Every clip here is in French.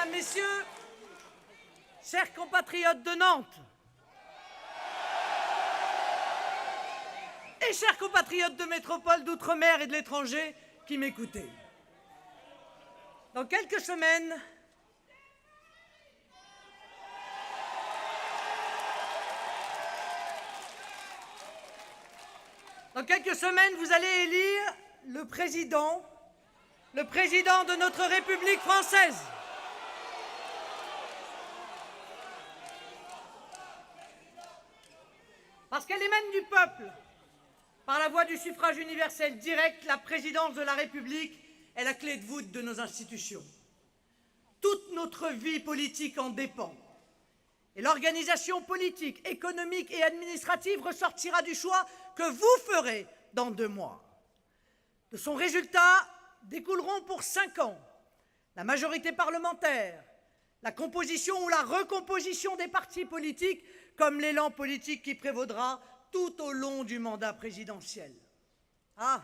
Mesdames, Messieurs, chers compatriotes de Nantes et chers compatriotes de métropole, d'outre-mer et de l'étranger qui m'écoutez, dans quelques semaines, vous allez élire le président de notre République française. Parce qu'elle émane du peuple, par la voie du suffrage universel direct, la présidence de la République est la clé de voûte de nos institutions. Toute notre vie politique en dépend. Et l'organisation politique, économique et administrative ressortira du choix que vous ferez dans 2 mois. De son résultat découleront pour 5 ans la majorité parlementaire, la composition ou la recomposition des partis politiques, comme l'élan politique qui prévaudra tout au long du mandat présidentiel. Ah,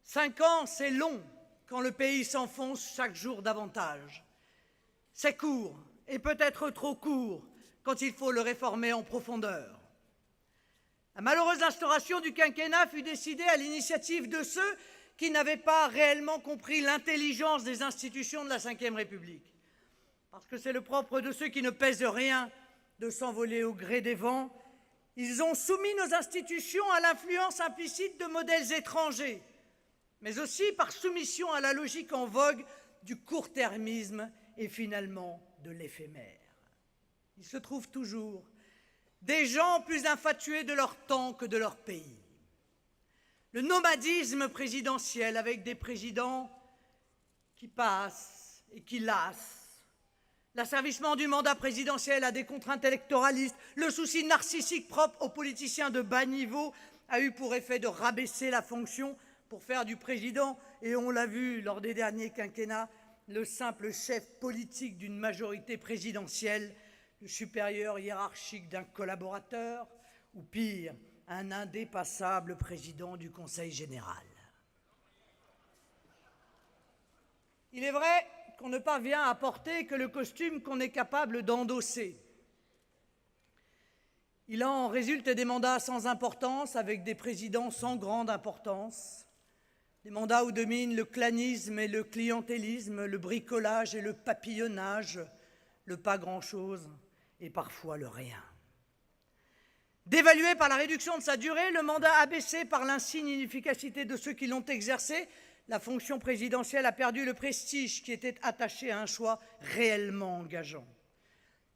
5 ans, c'est long quand le pays s'enfonce chaque jour davantage. C'est court, et peut-être trop court quand il faut le réformer en profondeur. La malheureuse instauration du quinquennat fut décidée à l'initiative de ceux qui n'avaient pas réellement compris l'intelligence des institutions de la Ve République. Parce que c'est le propre de ceux qui ne pèsent rien de s'envoler au gré des vents, ils ont soumis nos institutions à l'influence implicite de modèles étrangers, mais aussi par soumission à la logique en vogue du court-termisme et finalement de l'éphémère. Il se trouve toujours des gens plus infatués de leur temps que de leur pays. Le nomadisme présidentiel avec des présidents qui passent et qui lassent, l'asservissement du mandat présidentiel à des contraintes électoralistes, le souci narcissique propre aux politiciens de bas niveau a eu pour effet de rabaisser la fonction pour faire du président, et on l'a vu lors des derniers quinquennats, le simple chef politique d'une majorité présidentielle, le supérieur hiérarchique d'un collaborateur, ou pire, un indépassable président du Conseil général. Il est vrai qu'on ne parvient à porter que le costume qu'on est capable d'endosser. Il en résulte des mandats sans importance, avec des présidents sans grande importance, des mandats où dominent le clanisme et le clientélisme, le bricolage et le papillonnage, le pas grand-chose et parfois le rien. Dévalué par la réduction de sa durée, le mandat abaissé par l'insigne inefficacité de ceux qui l'ont exercé, la fonction présidentielle a perdu le prestige qui était attaché à un choix réellement engageant.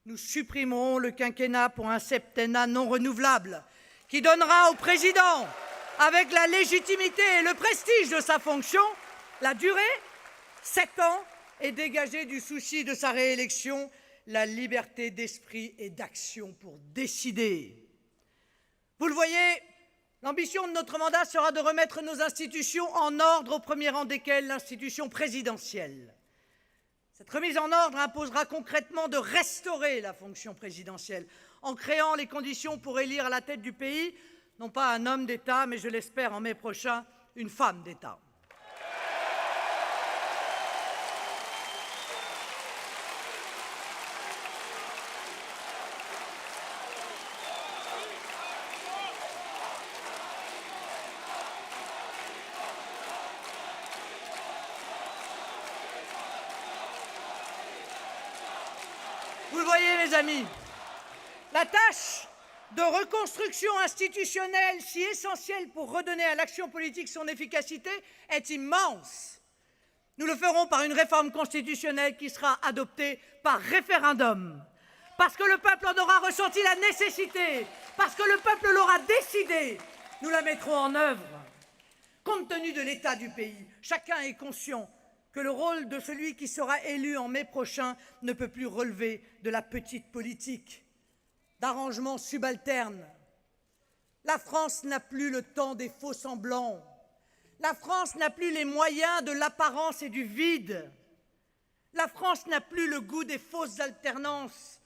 Nous supprimerons le quinquennat pour un septennat non renouvelable qui donnera au président, avec la légitimité et le prestige de sa fonction, la durée, 7 ans, et dégager du souci de sa réélection la liberté d'esprit et d'action pour décider. Vous le voyez, l'ambition de notre mandat sera de remettre nos institutions en ordre, au premier rang desquelles l'institution présidentielle. Cette remise en ordre imposera concrètement de restaurer la fonction présidentielle en créant les conditions pour élire à la tête du pays, non pas un homme d'État, mais je l'espère en mai prochain, une femme d'État. Vous le voyez, mes amis, la tâche de reconstruction institutionnelle, si essentielle pour redonner à l'action politique son efficacité, est immense. Nous le ferons par une réforme constitutionnelle qui sera adoptée par référendum, parce que le peuple en aura ressenti la nécessité, parce que le peuple l'aura décidé. Nous la mettrons en œuvre. Compte tenu de l'état du pays, chacun est conscient que le rôle de celui qui sera élu en mai prochain ne peut plus relever de la petite politique, d'arrangements subalternes. La France n'a plus le temps des faux-semblants. La France n'a plus les moyens de l'apparence et du vide. La France n'a plus le goût des fausses alternances,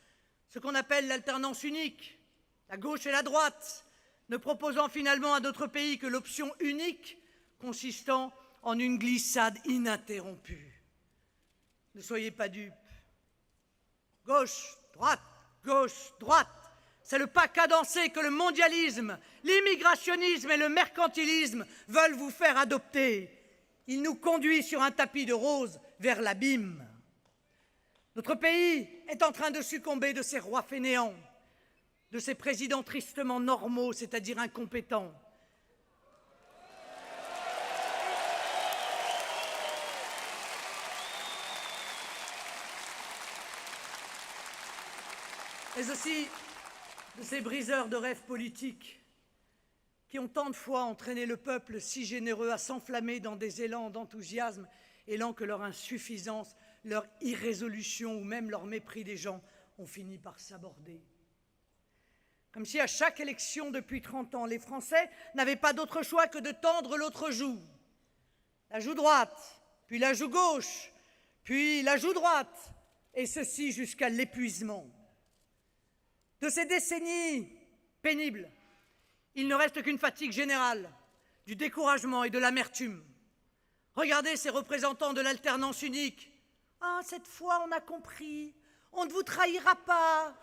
ce qu'on appelle l'alternance unique, la gauche et la droite, ne proposant finalement à d'autres pays que l'option unique consistant en une glissade ininterrompue. Ne soyez pas dupes. Gauche, droite, c'est le pas cadencé que le mondialisme, l'immigrationnisme et le mercantilisme veulent vous faire adopter. Il nous conduit sur un tapis de rose vers l'abîme. Notre pays est en train de succomber de ses rois fainéants, de ses présidents tristement normaux, c'est-à-dire incompétents. Mais aussi de ces briseurs de rêves politiques qui ont tant de fois entraîné le peuple si généreux à s'enflammer dans des élans d'enthousiasme, élans que leur insuffisance, leur irrésolution ou même leur mépris des gens ont fini par s'aborder. Comme si à chaque élection depuis 30 ans, les Français n'avaient pas d'autre choix que de tendre l'autre joue. La joue droite, puis la joue gauche, puis la joue droite, et ceci jusqu'à l'épuisement. De ces décennies pénibles, il ne reste qu'une fatigue générale, du découragement et de l'amertume. Regardez ces représentants de l'alternance unique. Ah, cette fois on a compris, on ne vous trahira pas,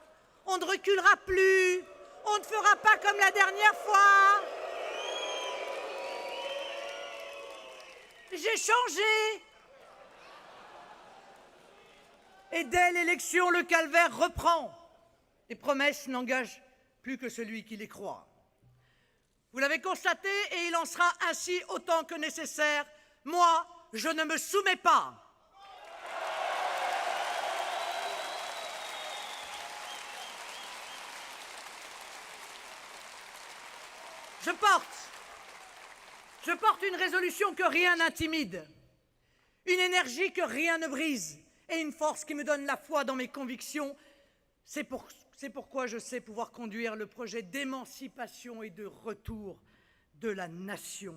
on ne reculera plus, on ne fera pas comme la dernière fois. J'ai changé. Et dès l'élection, le calvaire reprend. Les promesses n'engagent plus que celui qui les croit. Vous l'avez constaté et il en sera ainsi autant que nécessaire. Moi, je ne me soumets pas. Je porte une résolution que rien n'intimide, une énergie que rien ne brise et une force qui me donne la foi dans mes convictions. C'est pourquoi je sais pouvoir conduire le projet d'émancipation et de retour de la nation.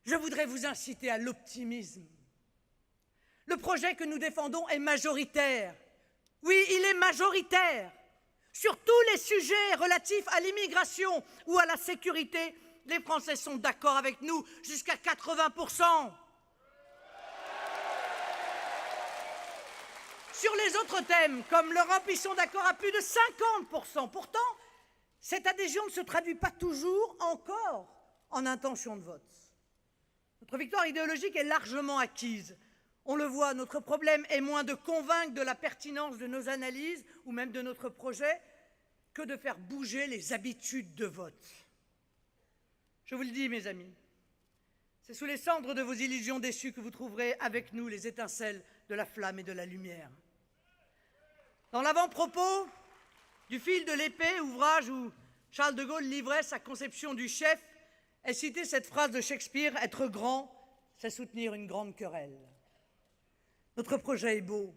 Je voudrais vous inciter à l'optimisme. Le projet que nous défendons est majoritaire. Oui, il est majoritaire. Sur tous les sujets relatifs à l'immigration ou à la sécurité, les Français sont d'accord avec nous jusqu'à 80%. Sur les autres thèmes, comme l'Europe, ils sont d'accord à plus de 50%. Pourtant, cette adhésion ne se traduit pas toujours encore en intention de vote. Notre victoire idéologique est largement acquise. On le voit, notre problème est moins de convaincre de la pertinence de nos analyses ou même de notre projet que de faire bouger les habitudes de vote. Je vous le dis, mes amis, c'est sous les cendres de vos illusions déçues que vous trouverez avec nous les étincelles de la flamme et de la lumière. Dans l'avant-propos du Fil de l'épée, ouvrage où Charles de Gaulle livrait sa conception du chef, est citée cette phrase de Shakespeare: « Être grand, c'est soutenir une grande querelle ». Notre projet est beau.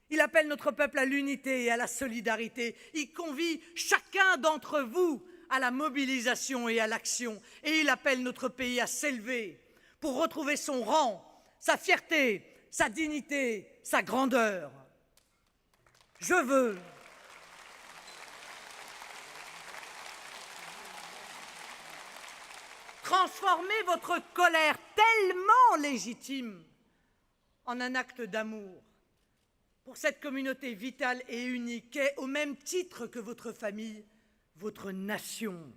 Il appelle notre peuple à l'unité et à la solidarité. Il convie chacun d'entre vous à la mobilisation et à l'action. Et il appelle notre pays à s'élever pour retrouver son rang, sa fierté, sa dignité, sa grandeur. Je veux transformer votre colère tellement légitime en un acte d'amour pour cette communauté vitale et unique qu'est, au même titre que votre famille, votre nation.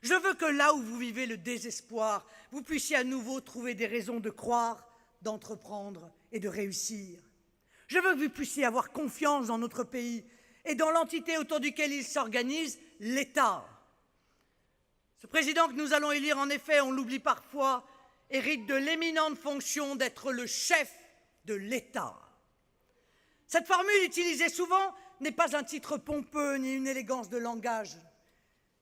Je veux que là où vous vivez le désespoir, vous puissiez à nouveau trouver des raisons de croire, d'entreprendre et de réussir. Je veux que vous puissiez avoir confiance dans notre pays et dans l'entité autour duquel il s'organise, l'État. Ce président que nous allons élire, en effet, on l'oublie parfois, hérite de l'éminente fonction d'être le chef de l'État. Cette formule utilisée souvent n'est pas un titre pompeux ni une élégance de langage.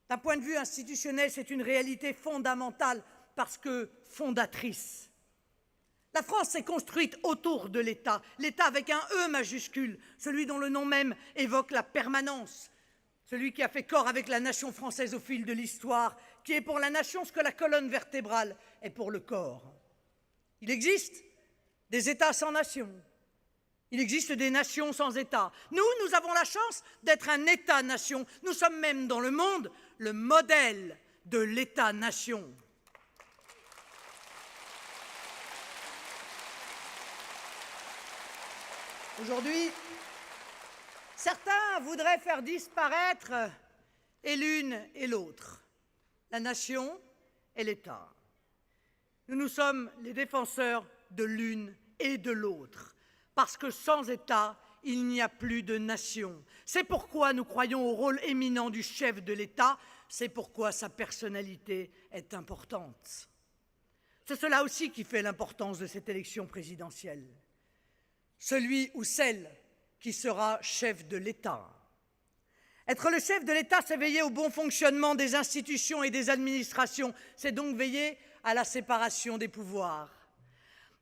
D'un point de vue institutionnel, c'est une réalité fondamentale parce que fondatrice. La France s'est construite autour de l'État, l'État avec un E majuscule, celui dont le nom même évoque la permanence, celui qui a fait corps avec la nation française au fil de l'histoire, qui est pour la nation ce que la colonne vertébrale est pour le corps. Il existe des États sans nation. Il existe des nations sans État. Nous avons la chance d'être un État-nation. Nous sommes même dans le monde le modèle de l'État-nation. Aujourd'hui, certains voudraient faire disparaître et l'une et l'autre, la nation et l'État. Nous sommes les défenseurs de l'une et de l'autre, parce que sans État, il n'y a plus de nation. C'est pourquoi nous croyons au rôle éminent du chef de l'État, c'est pourquoi sa personnalité est importante. C'est cela aussi qui fait l'importance de cette élection présidentielle. Celui ou celle qui sera chef de l'État. Être le chef de l'État, c'est veiller au bon fonctionnement des institutions et des administrations. C'est donc veiller à la séparation des pouvoirs,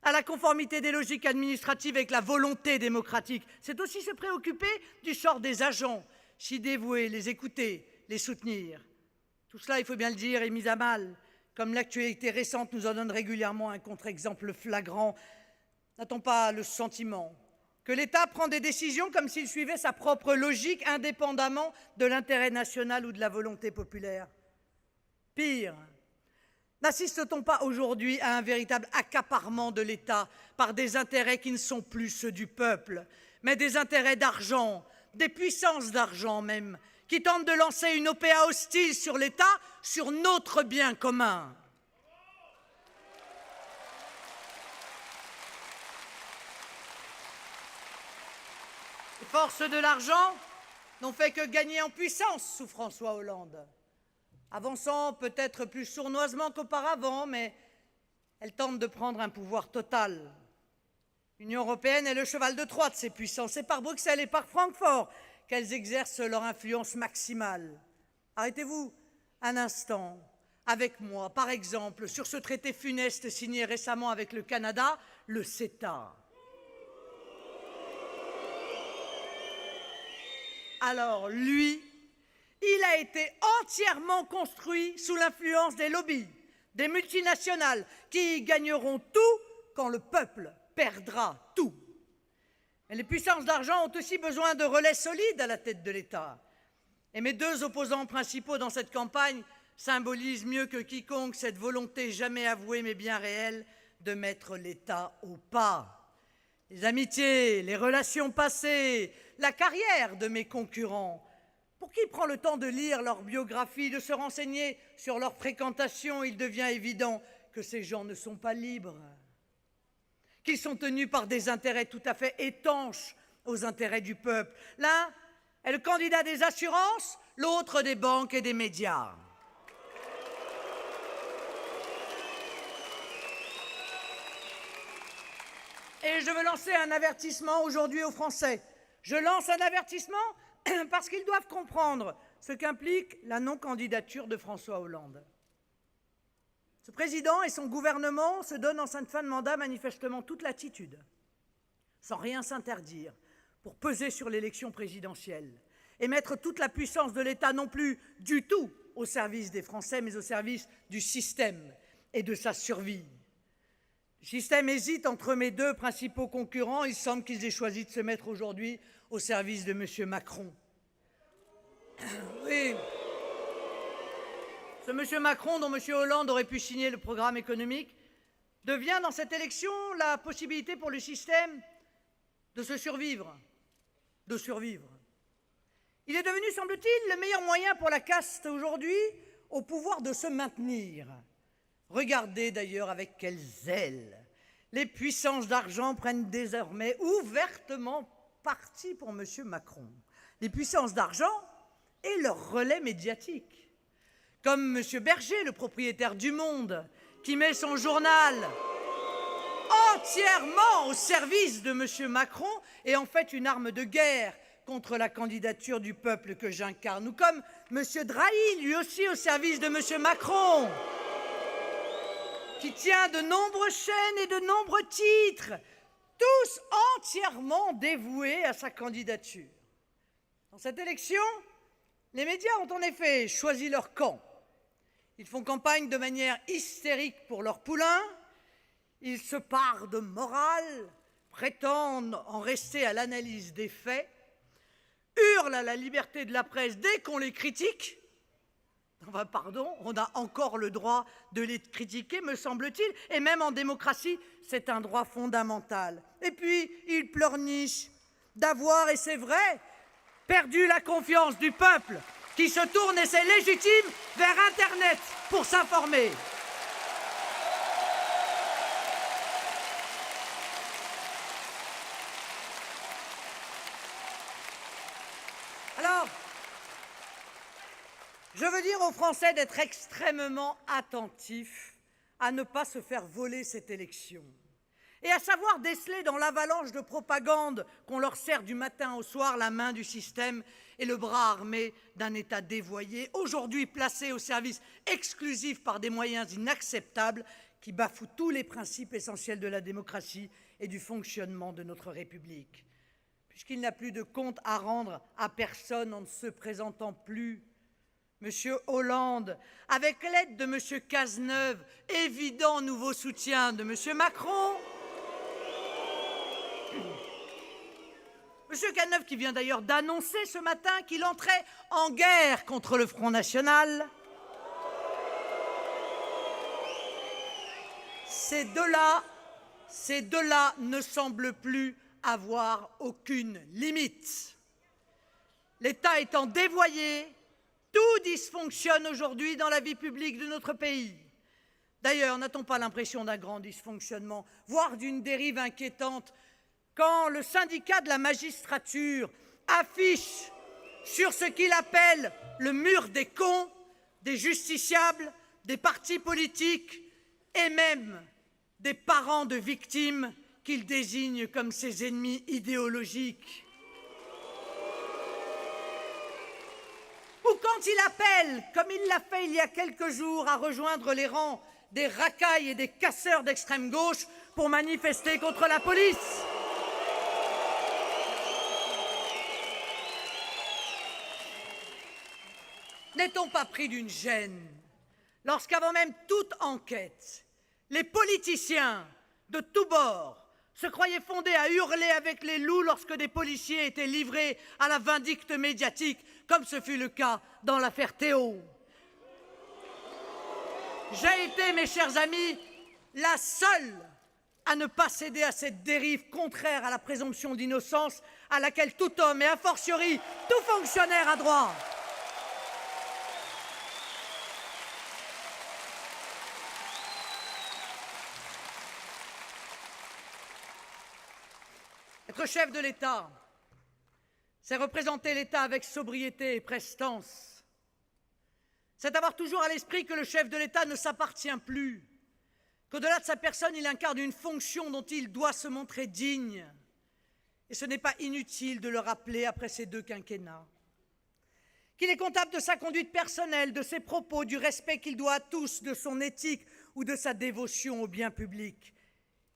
à la conformité des logiques administratives avec la volonté démocratique. C'est aussi se préoccuper du sort des agents, s'y dévouer, les écouter, les soutenir. Tout cela, il faut bien le dire, est mis à mal, comme l'actualité récente nous en donne régulièrement un contre-exemple flagrant. N'a-t-on pas le sentiment que l'État prend des décisions comme s'il suivait sa propre logique, indépendamment de l'intérêt national ou de la volonté populaire? Pire, n'assiste-t-on pas aujourd'hui à un véritable accaparement de l'État par des intérêts qui ne sont plus ceux du peuple, mais des intérêts d'argent, des puissances d'argent même, qui tentent de lancer une OPA hostile sur l'État, sur notre bien commun? Les forces de l'argent n'ont fait que gagner en puissance sous François Hollande, avançant peut-être plus sournoisement qu'auparavant, mais elles tentent de prendre un pouvoir total. L'Union européenne est le cheval de Troie de ces puissances. C'est par Bruxelles et par Francfort qu'elles exercent leur influence maximale. Arrêtez-vous un instant avec moi, par exemple, sur ce traité funeste signé récemment avec le Canada, le CETA. Alors, lui, il a été entièrement construit sous l'influence des lobbies, des multinationales, qui gagneront tout quand le peuple perdra tout. Mais les puissances d'argent ont aussi besoin de relais solides à la tête de l'État. Et mes deux opposants principaux dans cette campagne symbolisent mieux que quiconque cette volonté jamais avouée mais bien réelle de mettre l'État au pas. Les amitiés, les relations passées, la carrière de mes concurrents. Pour qui prend le temps de lire leur biographie, de se renseigner sur leur fréquentation, il devient évident que ces gens ne sont pas libres, qu'ils sont tenus par des intérêts tout à fait étanches aux intérêts du peuple. L'un est le candidat des assurances, l'autre des banques et des médias. Et je veux lancer un avertissement aujourd'hui aux Français. Je lance un avertissement parce qu'ils doivent comprendre ce qu'implique la non-candidature de François Hollande. Ce président et son gouvernement se donnent en cette fin de mandat manifestement toute l'attitude, sans rien s'interdire, pour peser sur l'élection présidentielle et mettre toute la puissance de l'État non plus du tout au service des Français, mais au service du système et de sa survie. Le système hésite entre mes deux principaux concurrents. Il semble qu'ils aient choisi de se mettre aujourd'hui au service de M. Macron. Oui. Ce M. Macron, dont M. Hollande aurait pu signer le programme économique, devient dans cette élection la possibilité pour le système de se survivre, de survivre. Il est devenu, semble-t-il, le meilleur moyen pour la caste aujourd'hui au pouvoir de se maintenir. Regardez d'ailleurs avec quel zèle les puissances d'argent prennent désormais ouvertement parti pour M. Macron. Les puissances d'argent et leurs relais médiatiques. Comme M. Berger, le propriétaire du Monde, qui met son journal entièrement au service de M. Macron et en fait une arme de guerre contre la candidature du peuple que j'incarne. Ou comme M. Drahi, lui aussi au service de M. Macron, qui tient de nombreuses chaînes et de nombreux titres, tous entièrement dévoués à sa candidature. Dans cette élection, les médias ont en effet choisi leur camp. Ils font campagne de manière hystérique pour leur poulain, ils se parent de morale, prétendent en rester à l'analyse des faits, hurlent à la liberté de la presse dès qu'on les critique. Enfin, pardon, on a encore le droit de les critiquer, me semble-t-il, et même en démocratie, c'est un droit fondamental. Et puis, ils pleurnichent d'avoir, et c'est vrai, perdu la confiance du peuple qui se tourne, et c'est légitime, vers Internet pour s'informer. Alors, je veux dire aux Français d'être extrêmement attentifs à ne pas se faire voler cette élection et à savoir déceler dans l'avalanche de propagande qu'on leur sert du matin au soir la main du système et le bras armé d'un État dévoyé, aujourd'hui placé au service exclusif par des moyens inacceptables qui bafouent tous les principes essentiels de la démocratie et du fonctionnement de notre République. Puisqu'il n'a plus de compte à rendre à personne en ne se présentant plus, M. Hollande, avec l'aide de M. Cazeneuve, évident nouveau soutien de M. Macron, M. Cazeneuve qui vient d'ailleurs d'annoncer ce matin qu'il entrait en guerre contre le Front National, ces deux-là ne semblent plus avoir aucune limite. L'État étant dévoyé, tout dysfonctionne aujourd'hui dans la vie publique de notre pays. D'ailleurs, n'a-t-on pas l'impression d'un grand dysfonctionnement, voire d'une dérive inquiétante, quand le syndicat de la magistrature affiche sur ce qu'il appelle le mur des cons, des justiciables, des partis politiques et même des parents de victimes qu'il désigne comme ses ennemis idéologiques. Ou quand il appelle, comme il l'a fait il y a quelques jours, à rejoindre les rangs des racailles et des casseurs d'extrême gauche pour manifester contre la police. N'est-on pas pris d'une gêne lorsqu'avant même toute enquête, les politiciens de tous bords se croyaient fondés à hurler avec les loups lorsque des policiers étaient livrés à la vindicte médiatique, comme ce fut le cas dans l'affaire Théo? J'ai été, mes chers amis, la seule à ne pas céder à cette dérive contraire à la présomption d'innocence à laquelle tout homme, et a fortiori tout fonctionnaire, a droit. Être chef de l'État, c'est représenter l'État avec sobriété et prestance. C'est avoir toujours à l'esprit que le chef de l'État ne s'appartient plus, qu'au-delà de sa personne, il incarne une fonction dont il doit se montrer digne. Et ce n'est pas inutile de le rappeler après ces 2 quinquennats. Qu'il est comptable de sa conduite personnelle, de ses propos, du respect qu'il doit à tous, de son éthique ou de sa dévotion au bien public.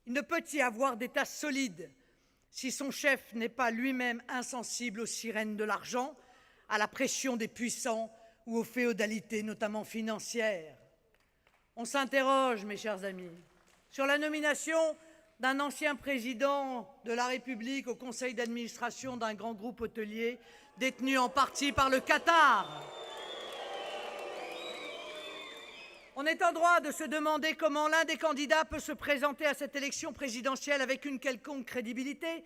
Il ne peut y avoir d'État solide si son chef n'est pas lui-même insensible aux sirènes de l'argent, à la pression des puissants ou aux féodalités, notamment financières. On s'interroge, mes chers amis, sur la nomination d'un ancien président de la République au conseil d'administration d'un grand groupe hôtelier détenu en partie par le Qatar. On est en droit de se demander comment l'un des candidats peut se présenter à cette élection présidentielle avec une quelconque crédibilité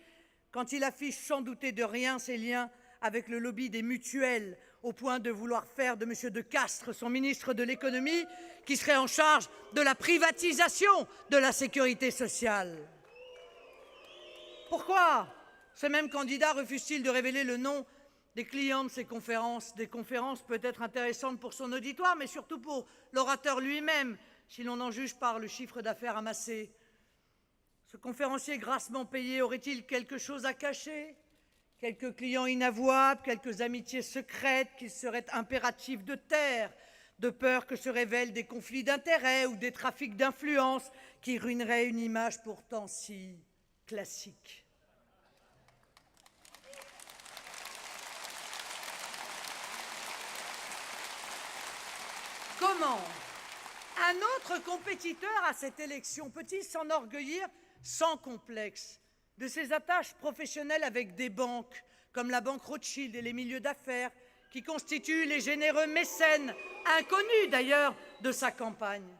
quand il affiche sans douter de rien ses liens avec le lobby des mutuelles, au point de vouloir faire de M. De Castres son ministre de l'économie, qui serait en charge de la privatisation de la sécurité sociale. Pourquoi ce même candidat refuse-t-il de révéler le nom des clients de ces conférences, des conférences peut-être intéressantes pour son auditoire, mais surtout pour l'orateur lui-même, si l'on en juge par le chiffre d'affaires amassé? Ce conférencier grassement payé aurait-il quelque chose à cacher? Quelques clients inavouables, quelques amitiés secrètes qu'il serait impératif de taire, de peur que se révèlent des conflits d'intérêts ou des trafics d'influence qui ruineraient une image pourtant si classique. Comment un autre compétiteur à cette élection peut-il s'enorgueillir sans complexe de ses attaches professionnelles avec des banques comme la banque Rothschild et les milieux d'affaires qui constituent les généreux mécènes, inconnus d'ailleurs, de sa campagne?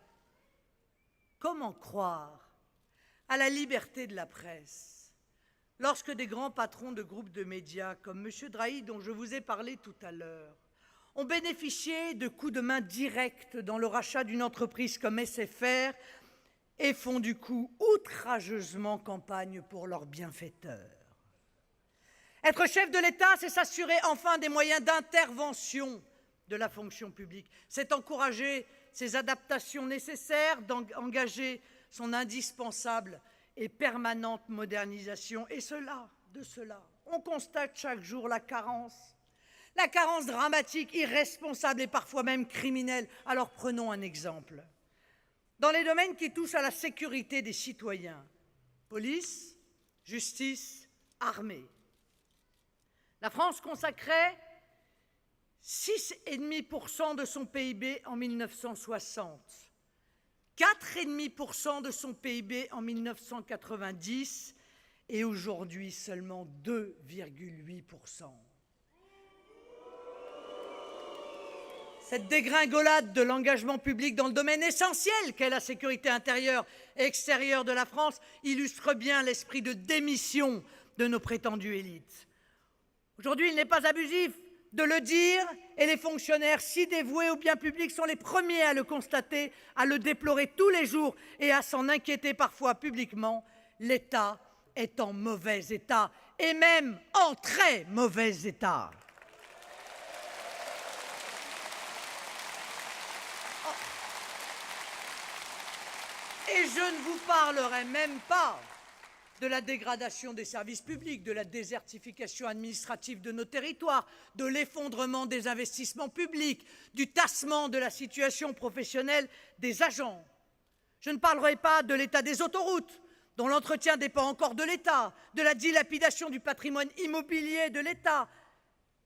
Comment croire à la liberté de la presse lorsque des grands patrons de groupes de médias, comme M. Drahi, dont je vous ai parlé tout à l'heure, ont bénéficié de coups de main directs dans le rachat d'une entreprise comme SFR et font du coup outrageusement campagne pour leurs bienfaiteurs. Être chef de l'État, c'est s'assurer enfin des moyens d'intervention de la fonction publique. C'est encourager ces adaptations nécessaires, d'engager son indispensable et permanente modernisation. Et de cela, on constate chaque jour la carence dramatique, irresponsable et parfois même criminelle. Alors prenons un exemple. Dans les domaines qui touchent à la sécurité des citoyens, police, justice, armée, la France consacrait 6,5% de son PIB en 1960, 4,5% de son PIB en 1990 et aujourd'hui seulement 2,8%. Cette dégringolade de l'engagement public dans le domaine essentiel qu'est la sécurité intérieure et extérieure de la France illustre bien l'esprit de démission de nos prétendues élites. Aujourd'hui, il n'est pas abusif de le dire, et les fonctionnaires si dévoués au bien public sont les premiers à le constater, à le déplorer tous les jours et à s'en inquiéter parfois publiquement. L'État est en mauvais état, et même en très mauvais état. Et je ne vous parlerai même pas de la dégradation des services publics, de la désertification administrative de nos territoires, de l'effondrement des investissements publics, du tassement de la situation professionnelle des agents. Je ne parlerai pas de l'état des autoroutes, dont l'entretien dépend encore de l'État, de la dilapidation du patrimoine immobilier de l'État,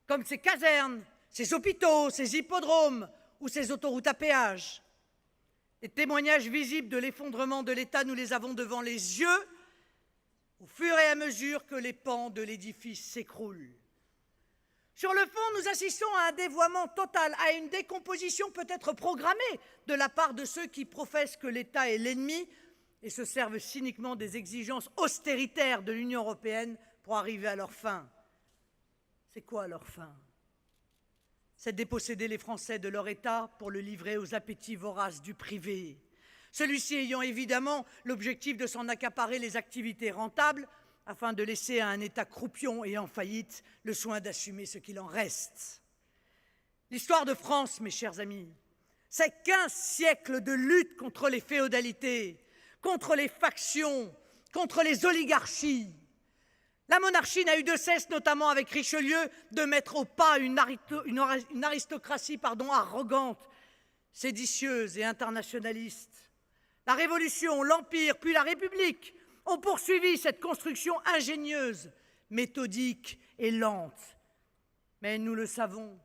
comme ses casernes, ses hôpitaux, ses hippodromes ou ses autoroutes à péage. Les témoignages visibles de l'effondrement de l'État, nous les avons devant les yeux, au fur et à mesure que les pans de l'édifice s'écroulent. Sur le fond, nous assistons à un dévoiement total, à une décomposition peut-être programmée de la part de ceux qui professent que l'État est l'ennemi et se servent cyniquement des exigences austéritaires de l'Union européenne pour arriver à leur fin. C'est quoi leur fin? C'est de déposséder les Français de leur État pour le livrer aux appétits voraces du privé. Celui-ci ayant évidemment l'objectif de s'en accaparer les activités rentables afin de laisser à un État croupion et en faillite le soin d'assumer ce qu'il en reste. L'histoire de France, mes chers amis, c'est 15 siècles de lutte contre les féodalités, contre les factions, contre les oligarchies. La monarchie n'a eu de cesse, notamment avec Richelieu, de mettre au pas une aristocratie arrogante, séditieuse et internationaliste. La Révolution, l'Empire, puis la République ont poursuivi cette construction ingénieuse, méthodique et lente. Mais nous le savons,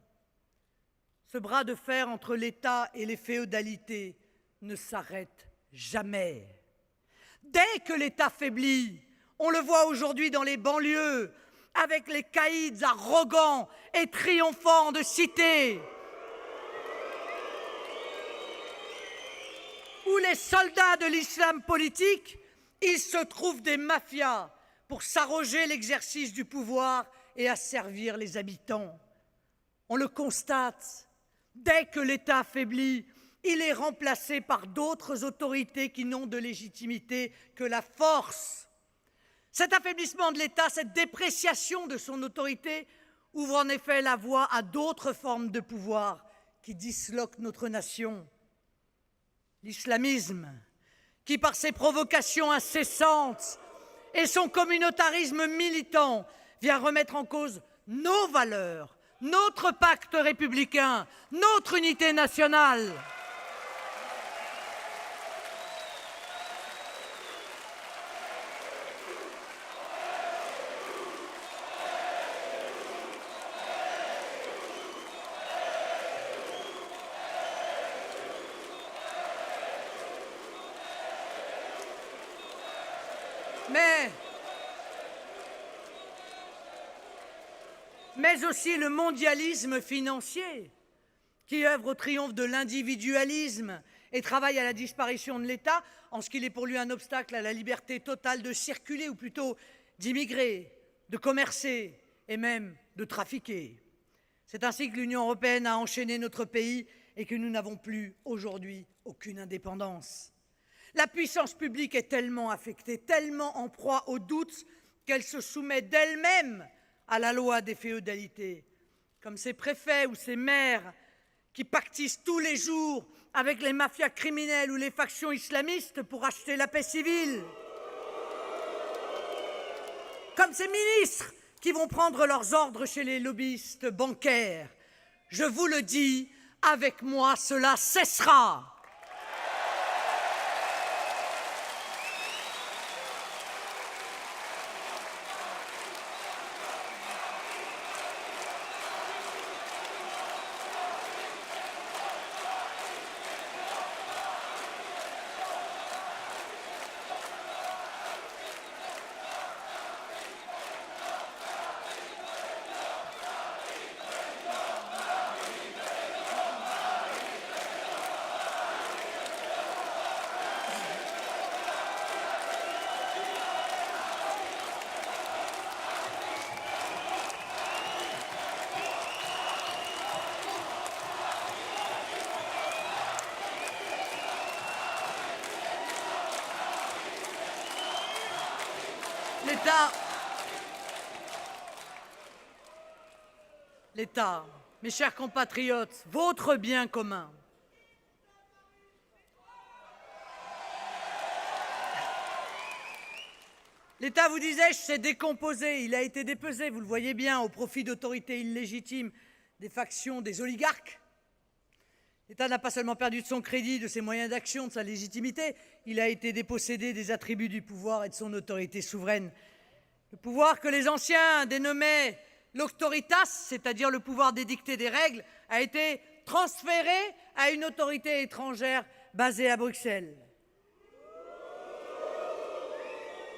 ce bras de fer entre l'État et les féodalités ne s'arrête jamais. Dès que l'État faiblit, on le voit aujourd'hui dans les banlieues, avec les caïds arrogants et triomphants de cité, où les soldats de l'islam politique, il se trouve des mafias pour s'arroger l'exercice du pouvoir et asservir les habitants. On le constate, dès que l'État faiblit, il est remplacé par d'autres autorités qui n'ont de légitimité que la force. Cet affaiblissement de l'État, cette dépréciation de son autorité ouvre en effet la voie à d'autres formes de pouvoir qui disloquent notre nation. L'islamisme, qui par ses provocations incessantes et son communautarisme militant vient remettre en cause nos valeurs, notre pacte républicain, notre unité nationale. Mais aussi le mondialisme financier, qui œuvre au triomphe de l'individualisme et travaille à la disparition de l'État, en ce qu'il est pour lui un obstacle à la liberté totale de circuler, ou plutôt d'immigrer, de commercer et même de trafiquer. C'est ainsi que l'Union européenne a enchaîné notre pays et que nous n'avons plus aujourd'hui aucune indépendance. La puissance publique est tellement affectée, tellement en proie au doute, qu'elle se soumet d'elle-même à la loi des féodalités, comme ces préfets ou ces maires qui pactisent tous les jours avec les mafias criminelles ou les factions islamistes pour acheter la paix civile, comme ces ministres qui vont prendre leurs ordres chez les lobbyistes bancaires. Je vous le dis, avec moi, cela cessera. L'État, mes chers compatriotes, votre bien commun. L'État, vous disais-je, s'est décomposé, il a été dépesé, vous le voyez bien, au profit d'autorités illégitimes, des factions, des oligarques. L'État n'a pas seulement perdu de son crédit, de ses moyens d'action, de sa légitimité, il a été dépossédé des attributs du pouvoir et de son autorité souveraine. Le pouvoir que les anciens dénommaient l'auctoritas, c'est-à-dire le pouvoir d'édicter des règles, a été transféré à une autorité étrangère basée à Bruxelles.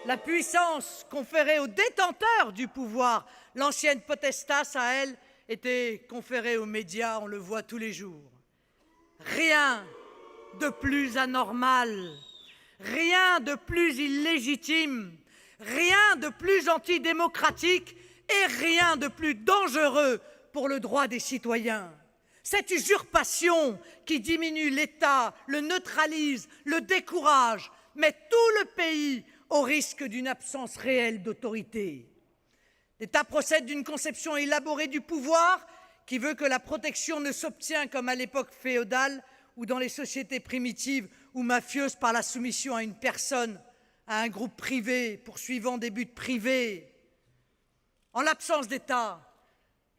La puissance conférée aux détenteurs du pouvoir, l'ancienne potestas, à elle, était conférée aux médias, on le voit tous les jours. Rien de plus anormal, rien de plus illégitime, rien de plus antidémocratique et rien de plus dangereux pour le droit des citoyens. Cette usurpation qui diminue l'État, le neutralise, le décourage, met tout le pays au risque d'une absence réelle d'autorité. L'État procède d'une conception élaborée du pouvoir qui veut que la protection ne s'obtient comme à l'époque féodale ou dans les sociétés primitives ou mafieuses par la soumission à une personne, à un groupe privé, poursuivant des buts privés. En l'absence d'État,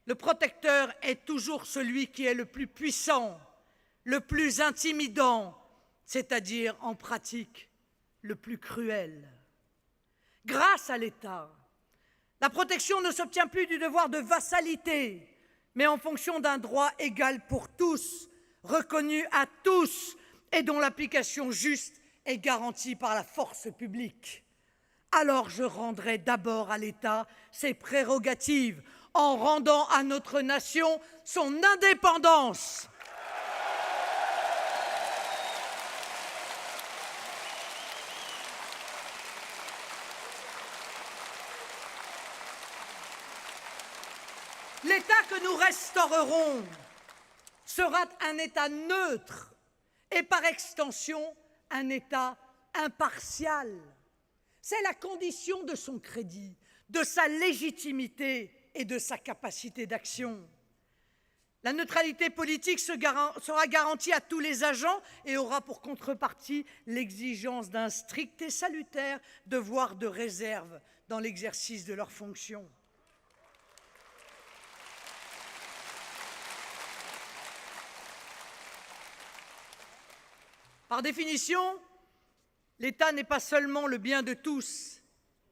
le protecteur est toujours celui qui est le plus puissant, le plus intimidant, c'est-à-dire en pratique le plus cruel. Grâce à l'État, la protection ne s'obtient plus du devoir de vassalité, mais en fonction d'un droit égal pour tous, reconnu à tous et dont l'application juste est garantie par la force publique. Alors je rendrai d'abord à l'État ses prérogatives en rendant à notre nation son indépendance. L'État que nous restaurerons sera un État neutre et par extension un État impartial. C'est la condition de son crédit, de sa légitimité et de sa capacité d'action. La neutralité politique sera garantie à tous les agents et aura pour contrepartie l'exigence d'un strict et salutaire devoir de réserve dans l'exercice de leurs fonctions. Par définition, l'État n'est pas seulement le bien de tous,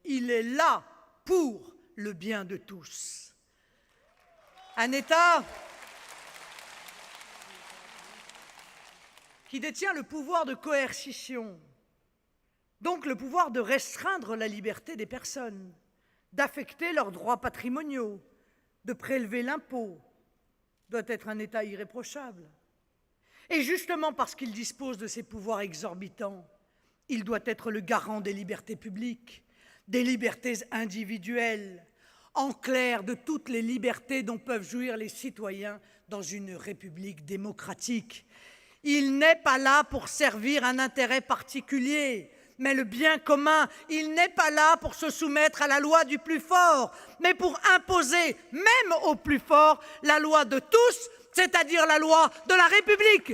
il est là pour le bien de tous. Un État qui détient le pouvoir de coercition, donc le pouvoir de restreindre la liberté des personnes, d'affecter leurs droits patrimoniaux, de prélever l'impôt, doit être un État irréprochable. Et justement parce qu'il dispose de ces pouvoirs exorbitants, il doit être le garant des libertés publiques, des libertés individuelles, en clair de toutes les libertés dont peuvent jouir les citoyens dans une république démocratique. Il n'est pas là pour servir un intérêt particulier, mais le bien commun. Il n'est pas là pour se soumettre à la loi du plus fort, mais pour imposer, même au plus fort, la loi de tous, c'est-à-dire la loi de la République.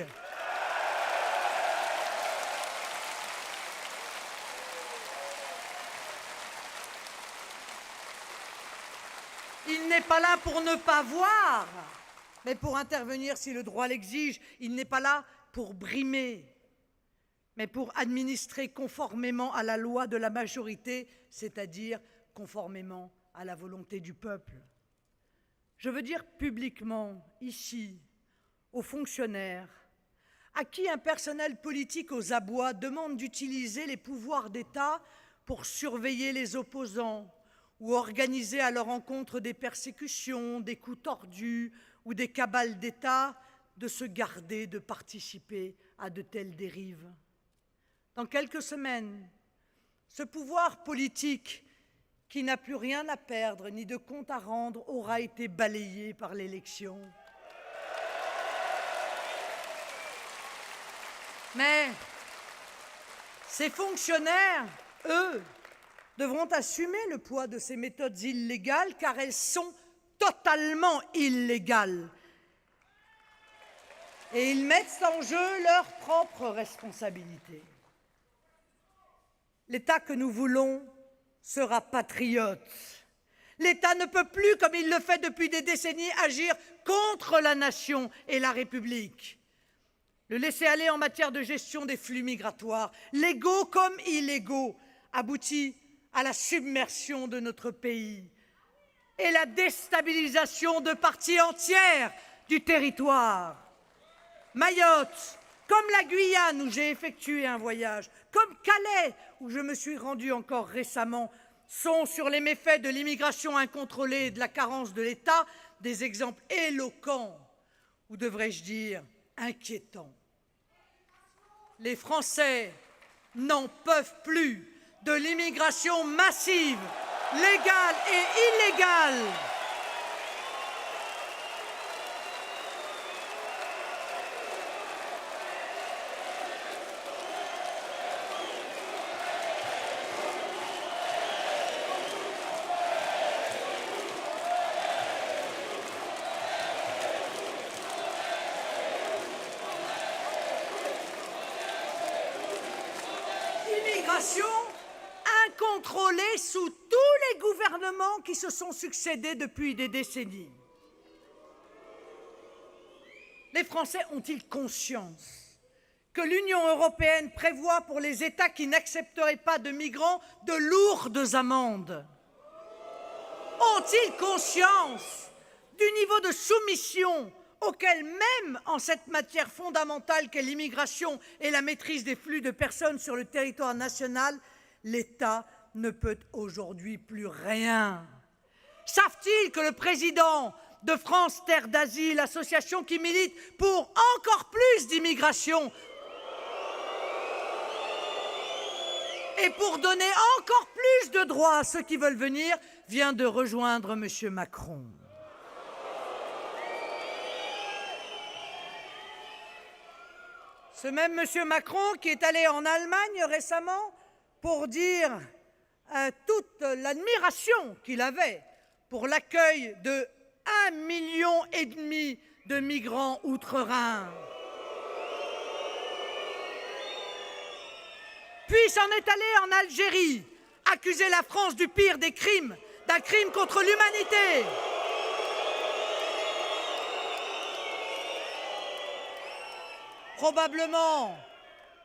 Il n'est pas là pour ne pas voir, mais pour intervenir si le droit l'exige. Il n'est pas là pour brimer, mais pour administrer conformément à la loi de la majorité, c'est-à-dire conformément à la volonté du peuple. Je veux dire publiquement, ici, aux fonctionnaires, à qui un personnel politique aux abois demande d'utiliser les pouvoirs d'État pour surveiller les opposants ou organiser à leur encontre des persécutions, des coups tordus ou des cabales d'État, de se garder de participer à de telles dérives. Dans quelques semaines, ce pouvoir politique qui n'a plus rien à perdre ni de compte à rendre aura été balayé par l'élection. Mais ces fonctionnaires, eux, devront assumer le poids de ces méthodes illégales car elles sont totalement illégales. Et ils mettent en jeu leurs propres responsabilités. L'État que nous voulons sera patriote. L'État ne peut plus, comme il le fait depuis des décennies, agir contre la nation et la République. Le laisser-aller en matière de gestion des flux migratoires, légaux comme illégaux, aboutit à la submersion de notre pays et la déstabilisation de parties entières du territoire. Mayotte, comme la Guyane où j'ai effectué un voyage, comme Calais où je me suis rendu encore récemment, sont sur les méfaits de l'immigration incontrôlée et de la carence de l'État des exemples éloquents, ou devrais-je dire inquiétants. Les Français n'en peuvent plus de l'immigration massive, légale et illégale. Immigration incontrôlée sous tous les gouvernements qui se sont succédés depuis des décennies. Les Français ont-ils conscience que l'Union européenne prévoit pour les États qui n'accepteraient pas de migrants de lourdes amendes? Ont-ils conscience du niveau de soumission auquel, même en cette matière fondamentale qu'est l'immigration et la maîtrise des flux de personnes sur le territoire national, l'État ne peut aujourd'hui plus rien? Savent-ils que le président de France Terre d'Asile, association qui milite pour encore plus d'immigration et pour donner encore plus de droits à ceux qui veulent venir, vient de rejoindre M. Macron? Ce même M. Macron qui est allé en Allemagne récemment pour dire toute l'admiration qu'il avait pour l'accueil de 1,5 million de migrants outre-Rhin. Puis s'en est allé en Algérie, accuser la France du pire des crimes, d'un crime contre l'humanité. Probablement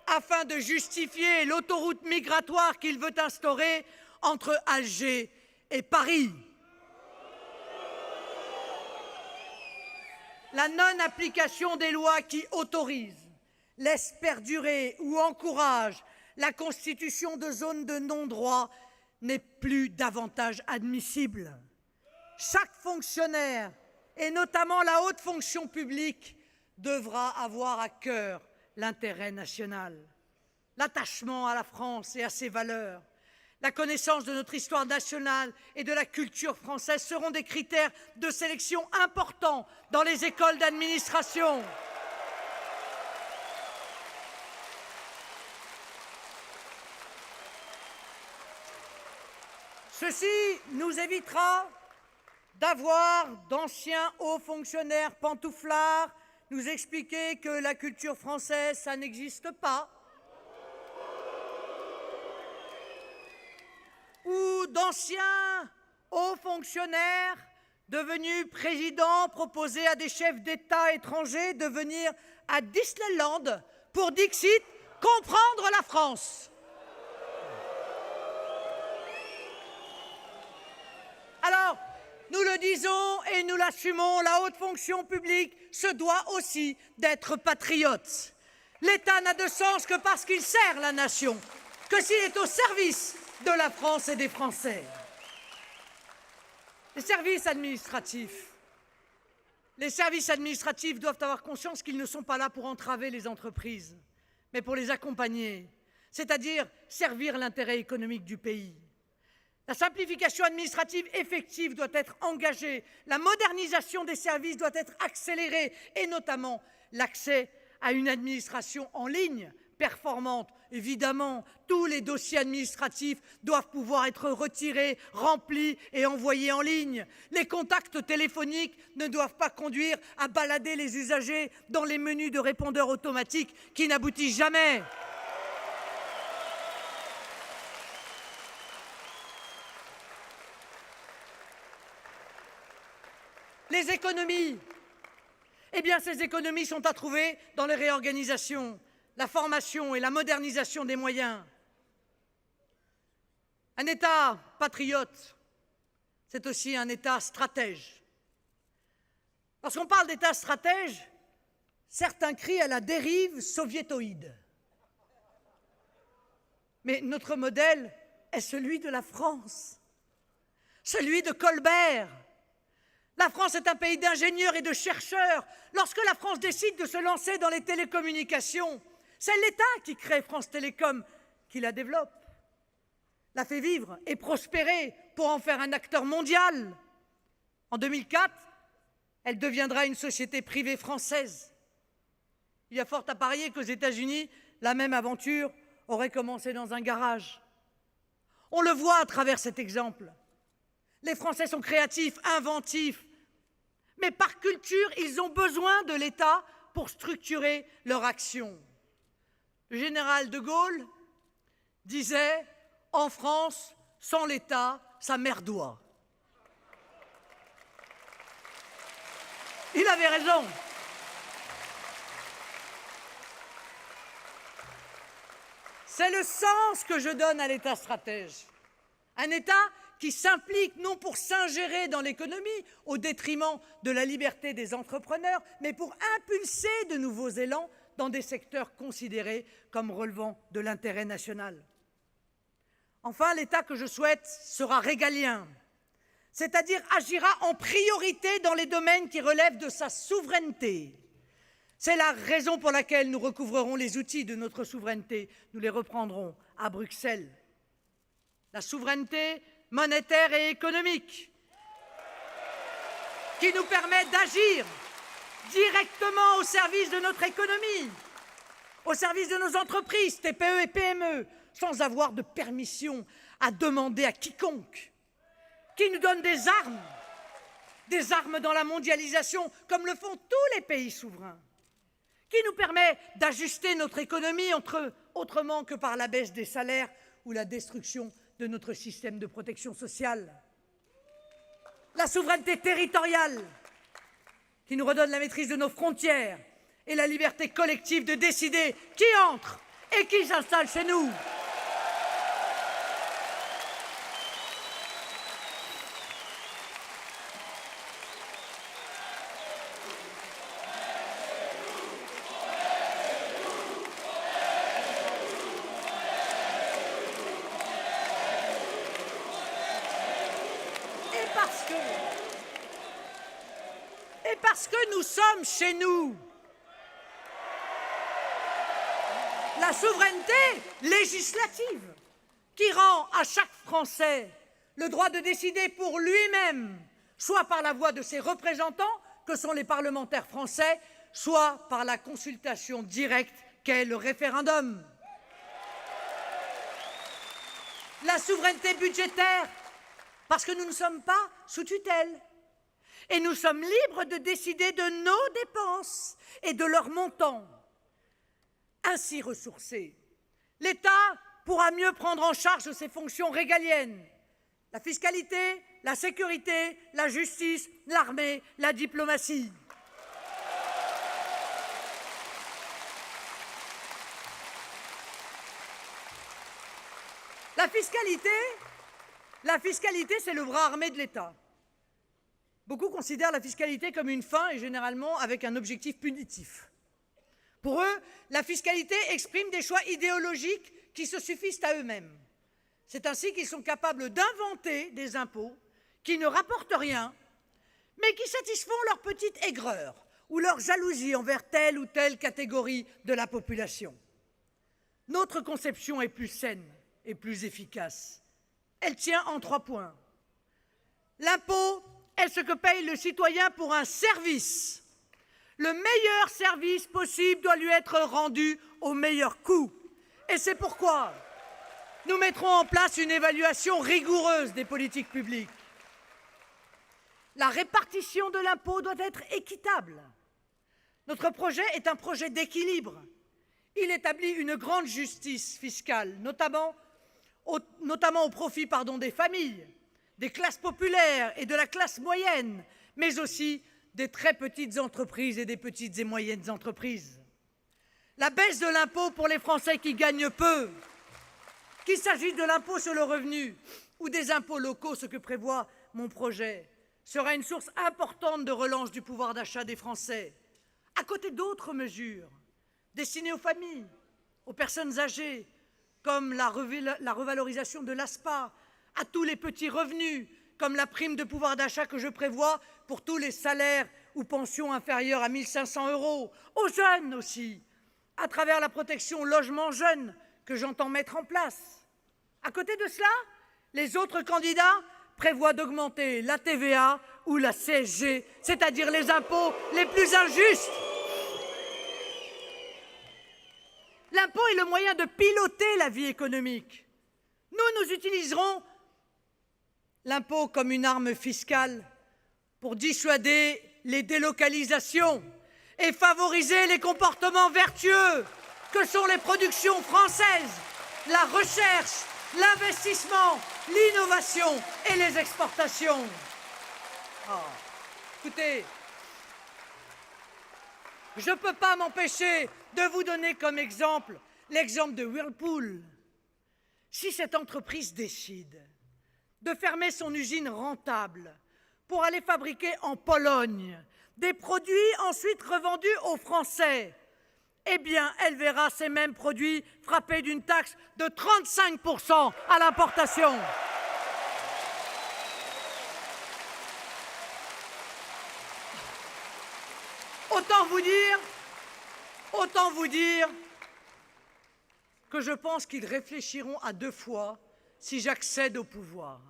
afin de justifier l'autoroute migratoire qu'il veut instaurer entre Alger et Paris. La non-application des lois qui autorisent, laissent perdurer ou encouragent la constitution de zones de non-droit n'est plus davantage admissible. Chaque fonctionnaire, et notamment la haute fonction publique, devra avoir à cœur l'intérêt national, l'attachement à la France et à ses valeurs, La connaissance de notre histoire nationale et de la culture française seront des critères de sélection importants dans les écoles d'administration. Ceci nous évitera d'avoir d'anciens hauts fonctionnaires pantouflards nous expliquer que la culture française, ça n'existe pas, ou d'anciens hauts fonctionnaires devenus présidents proposer à des chefs d'État étrangers de venir à Disneyland pour, Dixit, comprendre la France. Alors, nous le disons et nous l'assumons, la haute fonction publique se doit aussi d'être patriote. L'État n'a de sens que parce qu'il sert la nation, que s'il est au service de la France et des Français. Les services administratifs doivent avoir conscience qu'ils ne sont pas là pour entraver les entreprises, mais pour les accompagner, c'est-à-dire servir l'intérêt économique du pays. La simplification administrative effective doit être engagée, la modernisation des services doit être accélérée et notamment l'accès à une administration en ligne performante. Évidemment, tous les dossiers administratifs doivent pouvoir être retirés, remplis et envoyés en ligne. Les contacts téléphoniques ne doivent pas conduire à balader les usagers dans les menus de répondeurs automatiques qui n'aboutissent jamais. Les économies, eh bien ces économies sont à trouver dans les réorganisations, la formation et la modernisation des moyens. Un État patriote, c'est aussi un État stratège. Lorsqu'on parle d'État stratège, certains crient à la dérive soviétoïde. Mais notre modèle est celui de la France, celui de Colbert. La France est un pays d'ingénieurs et de chercheurs. Lorsque la France décide de se lancer dans les télécommunications, c'est l'État qui crée France Télécom, qui la développe, la fait vivre et prospérer pour en faire un acteur mondial. En 2004, elle deviendra une société privée française. Il y a fort à parier qu'aux États-Unis, la même aventure aurait commencé dans un garage. On le voit à travers cet exemple. Les Français sont créatifs, inventifs, mais par culture, ils ont besoin de l'État pour structurer leur action. Le général de Gaulle disait « En France, sans l'État, ça merdoit ». Il avait raison. C'est le sens que je donne à l'État stratège. Un État qui s'implique non pour s'ingérer dans l'économie au détriment de la liberté des entrepreneurs, mais pour impulser de nouveaux élans dans des secteurs considérés comme relevant de l'intérêt national. Enfin, l'État que je souhaite sera régalien, c'est-à-dire agira en priorité dans les domaines qui relèvent de sa souveraineté. C'est la raison pour laquelle nous recouvrerons les outils de notre souveraineté, nous les reprendrons à Bruxelles. La souveraineté monétaire et économique, qui nous permet d'agir directement au service de notre économie, au service de nos entreprises, TPE et PME, sans avoir de permission à demander à quiconque, qui nous donne des armes dans la mondialisation, comme le font tous les pays souverains, qui nous permet d'ajuster notre économie autrement que par la baisse des salaires ou la destruction de notre système de protection sociale. La souveraineté territoriale, qui nous redonne la maîtrise de nos frontières et la liberté collective de décider qui entre et qui s'installe chez nous. Parce que nous sommes chez nous. La souveraineté législative, qui rend à chaque Français le droit de décider pour lui-même, soit par la voix de ses représentants, que sont les parlementaires français, soit par la consultation directe qu'est le référendum. La souveraineté budgétaire, parce que nous ne sommes pas sous tutelle. Et nous sommes libres de décider de nos dépenses et de leur montant. Ainsi ressourcé, l'État pourra mieux prendre en charge ses fonctions régaliennes, la fiscalité, la sécurité, la justice, l'armée, la diplomatie. La fiscalité, c'est le bras armé de l'État. Beaucoup considèrent la fiscalité comme une fin et généralement avec un objectif punitif. Pour eux, la fiscalité exprime des choix idéologiques qui se suffisent à eux-mêmes. C'est ainsi qu'ils sont capables d'inventer des impôts qui ne rapportent rien, mais qui satisfont leur petite aigreur ou leur jalousie envers telle ou telle catégorie de la population. Notre conception est plus saine et plus efficace. Elle tient en 3 points. L'impôt est ce que paye le citoyen pour un service. Le meilleur service possible doit lui être rendu au meilleur coût. Et c'est pourquoi nous mettrons en place une évaluation rigoureuse des politiques publiques. La répartition de l'impôt doit être équitable. Notre projet est un projet d'équilibre. Il établit une grande justice fiscale, notamment au profit des familles, des classes populaires et de la classe moyenne, mais aussi des très petites entreprises et des petites et moyennes entreprises. La baisse de l'impôt pour les Français qui gagnent peu, qu'il s'agisse de l'impôt sur le revenu ou des impôts locaux, ce que prévoit mon projet, sera une source importante de relance du pouvoir d'achat des Français, à côté d'autres mesures destinées aux familles, aux personnes âgées, comme la revalorisation de l'ASPA, à tous les petits revenus, comme la prime de pouvoir d'achat que je prévois pour tous les salaires ou pensions inférieures à 1 500 €, aux jeunes aussi, à travers la protection logement jeune que j'entends mettre en place. À côté de cela, les autres candidats prévoient d'augmenter la TVA ou la CSG, c'est-à-dire les impôts les plus injustes. L'impôt est le moyen de piloter la vie économique. Nous utiliserons l'impôt comme une arme fiscale pour dissuader les délocalisations et favoriser les comportements vertueux que sont les productions françaises, la recherche, l'investissement, l'innovation et les exportations. Écoutez, je ne peux pas m'empêcher de vous donner comme exemple l'exemple de Whirlpool. Si cette entreprise décide de fermer son usine rentable pour aller fabriquer en Pologne des produits ensuite revendus aux Français, eh bien, elle verra ces mêmes produits frappés d'une taxe de 35% à l'importation. Autant vous dire que je pense qu'ils réfléchiront à 2 fois si j'accède au pouvoir.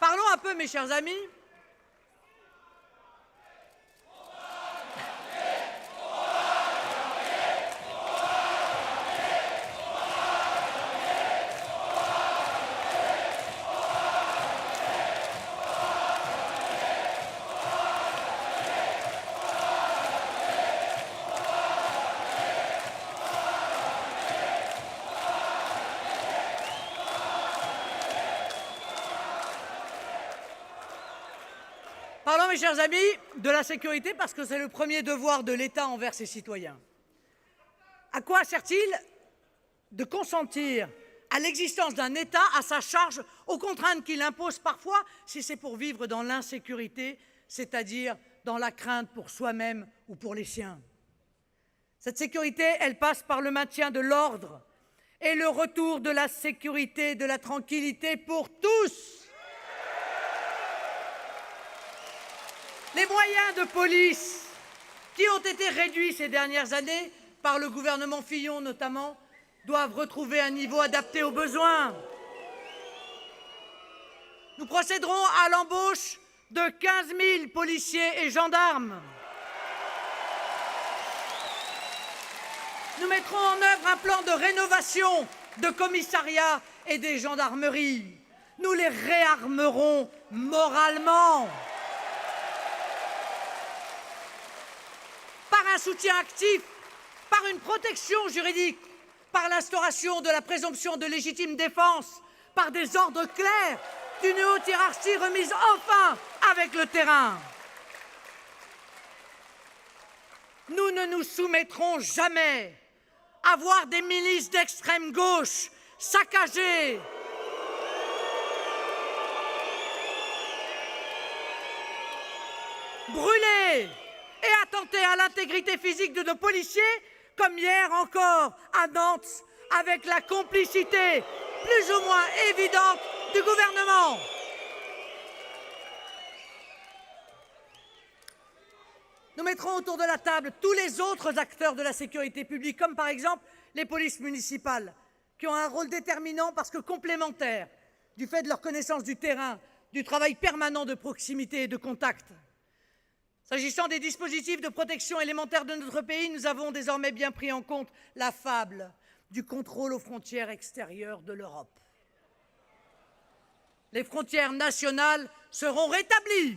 Parlons un peu, mes chers amis. Parlons, mes chers amis, de la sécurité, parce que c'est le premier devoir de l'État envers ses citoyens. À quoi sert-il de consentir à l'existence d'un État à sa charge, aux contraintes qu'il impose parfois, si c'est pour vivre dans l'insécurité, c'est-à-dire dans la crainte pour soi-même ou pour les siens. Cette sécurité, elle passe par le maintien de l'ordre et le retour de la sécurité, de la tranquillité pour tous. Les moyens de police qui ont été réduits ces dernières années, par le gouvernement Fillon notamment, doivent retrouver un niveau adapté aux besoins. Nous procéderons à l'embauche de 15 000 policiers et gendarmes. Nous mettrons en œuvre un plan de rénovation de commissariats et des gendarmeries. Nous les réarmerons moralement. Par un soutien actif, par une protection juridique, par l'instauration de la présomption de légitime défense, par des ordres clairs, d'une haute hiérarchie remise enfin avec le terrain. Nous ne nous soumettrons jamais à voir des milices d'extrême gauche saccager, brûler et attenter à l'intégrité physique de nos policiers, comme hier encore à Nantes, avec la complicité plus ou moins évidente du gouvernement. Nous mettrons autour de la table tous les autres acteurs de la sécurité publique, comme par exemple les polices municipales, qui ont un rôle déterminant parce que complémentaire du fait de leur connaissance du terrain, du travail permanent de proximité et de contact. S'agissant des dispositifs de protection élémentaire de notre pays, nous avons désormais bien pris en compte la fable du contrôle aux frontières extérieures de l'Europe. Les frontières nationales seront rétablies.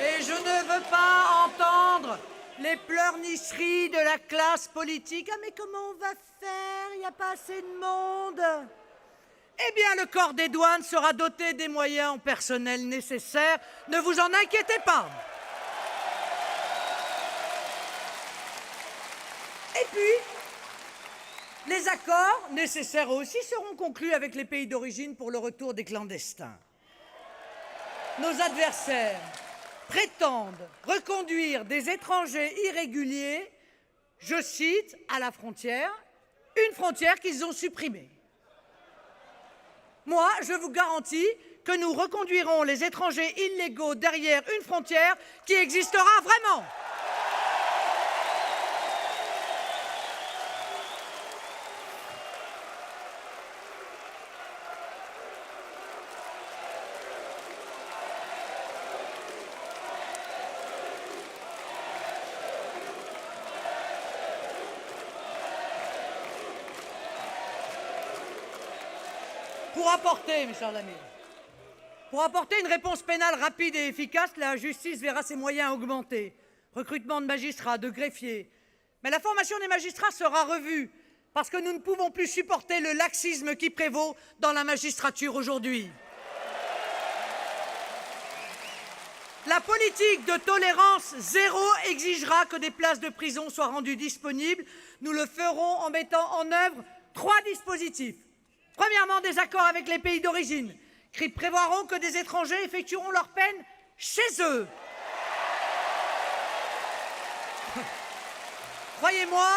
Et je ne veux pas entendre les pleurnicheries de la classe politique. « Ah mais comment on va faire? Il n'y a pas assez de monde !» Eh bien, le corps des douanes sera doté des moyens en personnel nécessaires. Ne vous en inquiétez pas. Et puis, les accords nécessaires aussi seront conclus avec les pays d'origine pour le retour des clandestins. Nos adversaires prétendent reconduire des étrangers irréguliers, je cite, à la frontière, une frontière qu'ils ont supprimée. Moi, je vous garantis que nous reconduirons les étrangers illégaux derrière une frontière qui existera vraiment. Pour apporter une réponse pénale rapide et efficace, la justice verra ses moyens augmenter. Recrutement de magistrats, de greffiers. Mais la formation des magistrats sera revue parce que nous ne pouvons plus supporter le laxisme qui prévaut dans la magistrature aujourd'hui. La politique de tolérance zéro exigera que des places de prison soient rendues disponibles. Nous le ferons en mettant en œuvre 3 dispositifs. Premièrement, des accords avec les pays d'origine qui prévoiront que des étrangers effectueront leur peine chez eux. Croyez-moi,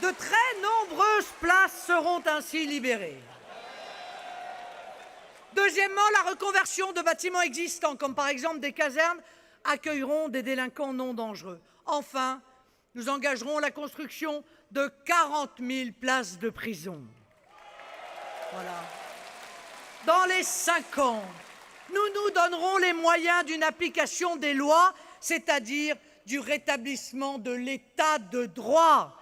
de très nombreuses places seront ainsi libérées. Deuxièmement, la reconversion de bâtiments existants, comme par exemple des casernes, accueilleront des délinquants non dangereux. Enfin, nous engagerons la construction de 40 000 places de prison. Voilà. Dans les 5 ans, nous nous donnerons les moyens d'une application des lois, c'est-à-dire du rétablissement de l'état de droit.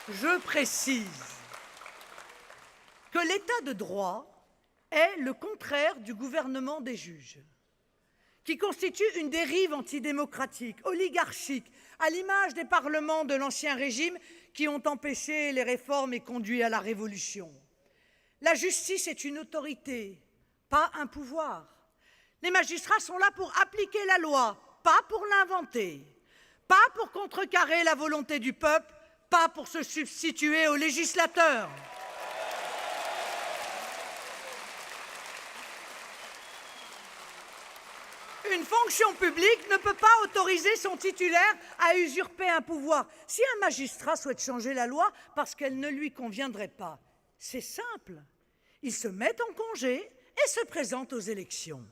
Je précise que l'état de droit est le contraire du gouvernement des juges, qui constitue une dérive antidémocratique, oligarchique, à l'image des parlements de l'ancien régime qui ont empêché les réformes et conduit à la révolution. La justice est une autorité, pas un pouvoir. Les magistrats sont là pour appliquer la loi, pas pour l'inventer, pas pour contrecarrer la volonté du peuple, pas pour se substituer au législateur. Une fonction publique ne peut pas autoriser son titulaire à usurper un pouvoir. Si un magistrat souhaite changer la loi parce qu'elle ne lui conviendrait pas, c'est simple. Il se met en congé et se présente aux élections.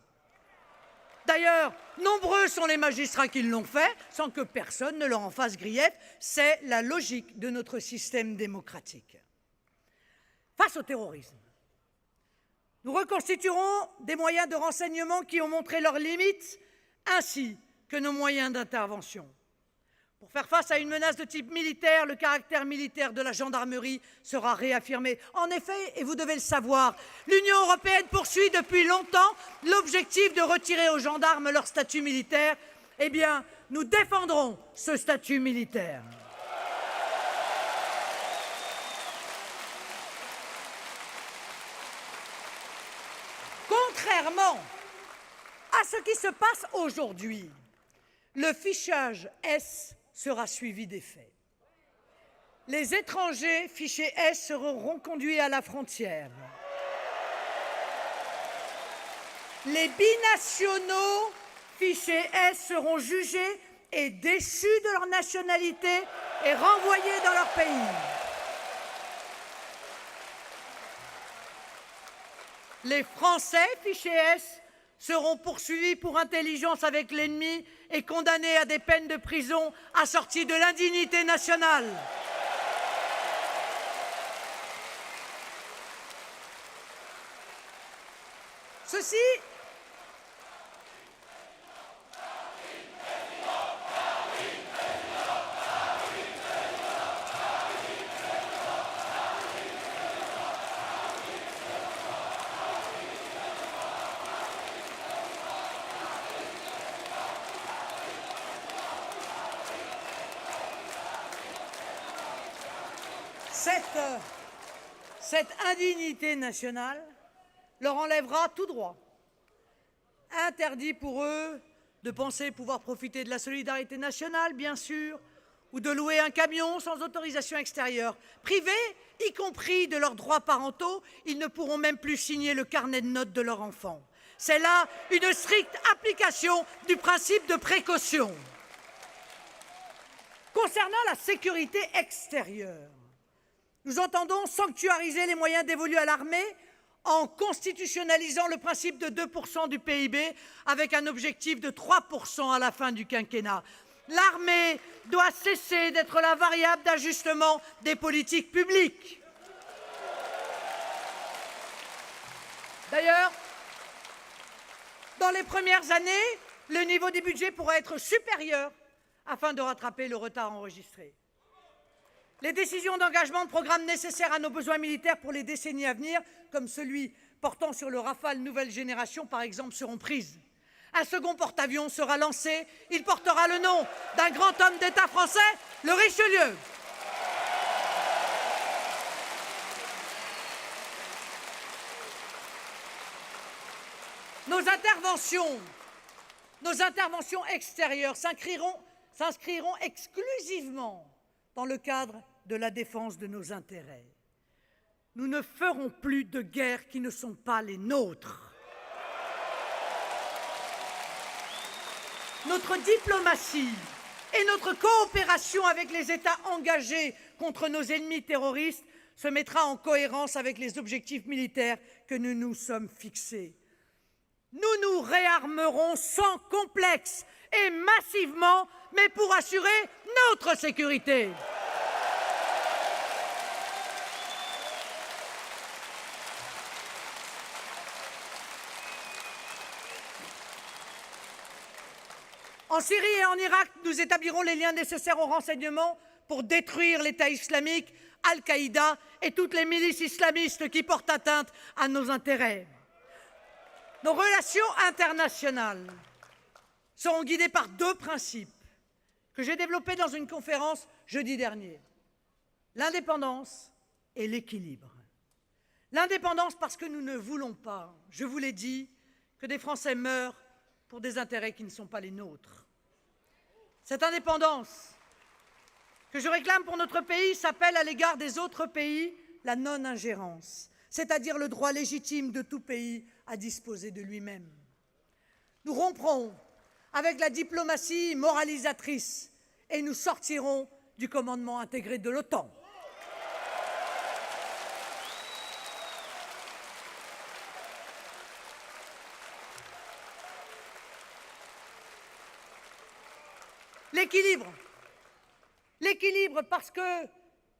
D'ailleurs, nombreux sont les magistrats qui l'ont fait sans que personne ne leur en fasse grief. C'est la logique de notre système démocratique. Face au terrorisme, nous reconstituerons des moyens de renseignement qui ont montré leurs limites, ainsi que nos moyens d'intervention. Pour faire face à une menace de type militaire, le caractère militaire de la gendarmerie sera réaffirmé. En effet, et vous devez le savoir, l'Union européenne poursuit depuis longtemps l'objectif de retirer aux gendarmes leur statut militaire. Eh bien, nous défendrons ce statut militaire. Contrairement à ce qui se passe aujourd'hui, le fichage S sera suivi des faits. Les étrangers fichés S seront conduits à la frontière. Les binationaux fichés S seront jugés et déchus de leur nationalité et renvoyés dans leur pays. Les Français fichés S seront poursuivis pour intelligence avec l'ennemi et condamnés à des peines de prison assorties de l'indignité nationale. Ceci Cette indignité nationale leur enlèvera tout droit. Interdit pour eux de penser pouvoir profiter de la solidarité nationale, bien sûr, ou de louer un camion sans autorisation extérieure. Privés, y compris de leurs droits parentaux, ils ne pourront même plus signer le carnet de notes de leur enfant. C'est là une stricte application du principe de précaution. Concernant la sécurité extérieure, nous entendons sanctuariser les moyens dévolus à l'armée en constitutionnalisant le principe de 2% du PIB avec un objectif de 3% à la fin du quinquennat. L'armée doit cesser d'être la variable d'ajustement des politiques publiques. D'ailleurs, dans les premières années, le niveau des budgets pourra être supérieur afin de rattraper le retard enregistré. Les décisions d'engagement de programmes nécessaires à nos besoins militaires pour les décennies à venir, comme celui portant sur le Rafale nouvelle génération, par exemple, seront prises. Un second porte-avions sera lancé. Il portera le nom d'un grand homme d'État français, le Richelieu. Nos interventions extérieures s'inscriront exclusivement dans le cadre de la défense de nos intérêts. Nous ne ferons plus de guerres qui ne sont pas les nôtres. Notre diplomatie et notre coopération avec les États engagés contre nos ennemis terroristes se mettra en cohérence avec les objectifs militaires que nous nous sommes fixés. Nous nous réarmerons sans complexe et massivement, mais pour assurer notre sécurité. En Syrie et en Irak, nous établirons les liens nécessaires au renseignement pour détruire l'État islamique, Al-Qaïda et toutes les milices islamistes qui portent atteinte à nos intérêts. Nos relations internationales seront guidés par deux principes que j'ai développés dans une conférence jeudi dernier. L'indépendance et l'équilibre. L'indépendance parce que nous ne voulons pas, je vous l'ai dit, que des Français meurent pour des intérêts qui ne sont pas les nôtres. Cette indépendance que je réclame pour notre pays s'appelle à l'égard des autres pays la non-ingérence, c'est-à-dire le droit légitime de tout pays à disposer de lui-même. Nous romprons avec la diplomatie moralisatrice et nous sortirons du commandement intégré de l'OTAN. L'équilibre. L'équilibre parce que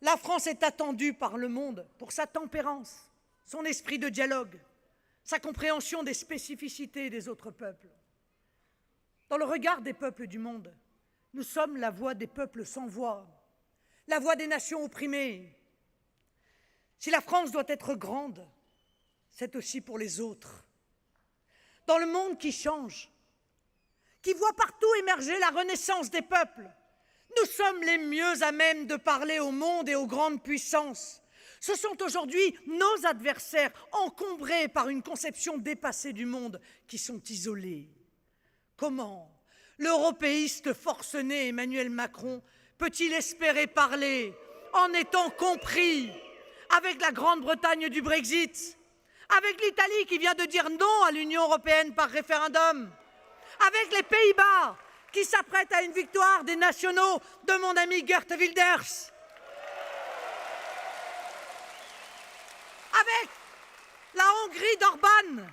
la France est attendue par le monde pour sa tempérance, son esprit de dialogue, sa compréhension des spécificités des autres peuples. Dans le regard des peuples du monde, nous sommes la voix des peuples sans voix, la voix des nations opprimées. Si la France doit être grande, c'est aussi pour les autres. Dans le monde qui change, qui voit partout émerger la renaissance des peuples, nous sommes les mieux à même de parler au monde et aux grandes puissances. Ce sont aujourd'hui nos adversaires, encombrés par une conception dépassée du monde, qui sont isolés. Comment l'européiste forcené Emmanuel Macron peut-il espérer parler en étant compris avec la Grande-Bretagne du Brexit, avec l'Italie qui vient de dire non à l'Union européenne par référendum, avec les Pays-Bas qui s'apprêtent à une victoire des nationaux de mon ami Geert Wilders, avec la Hongrie d'Orban,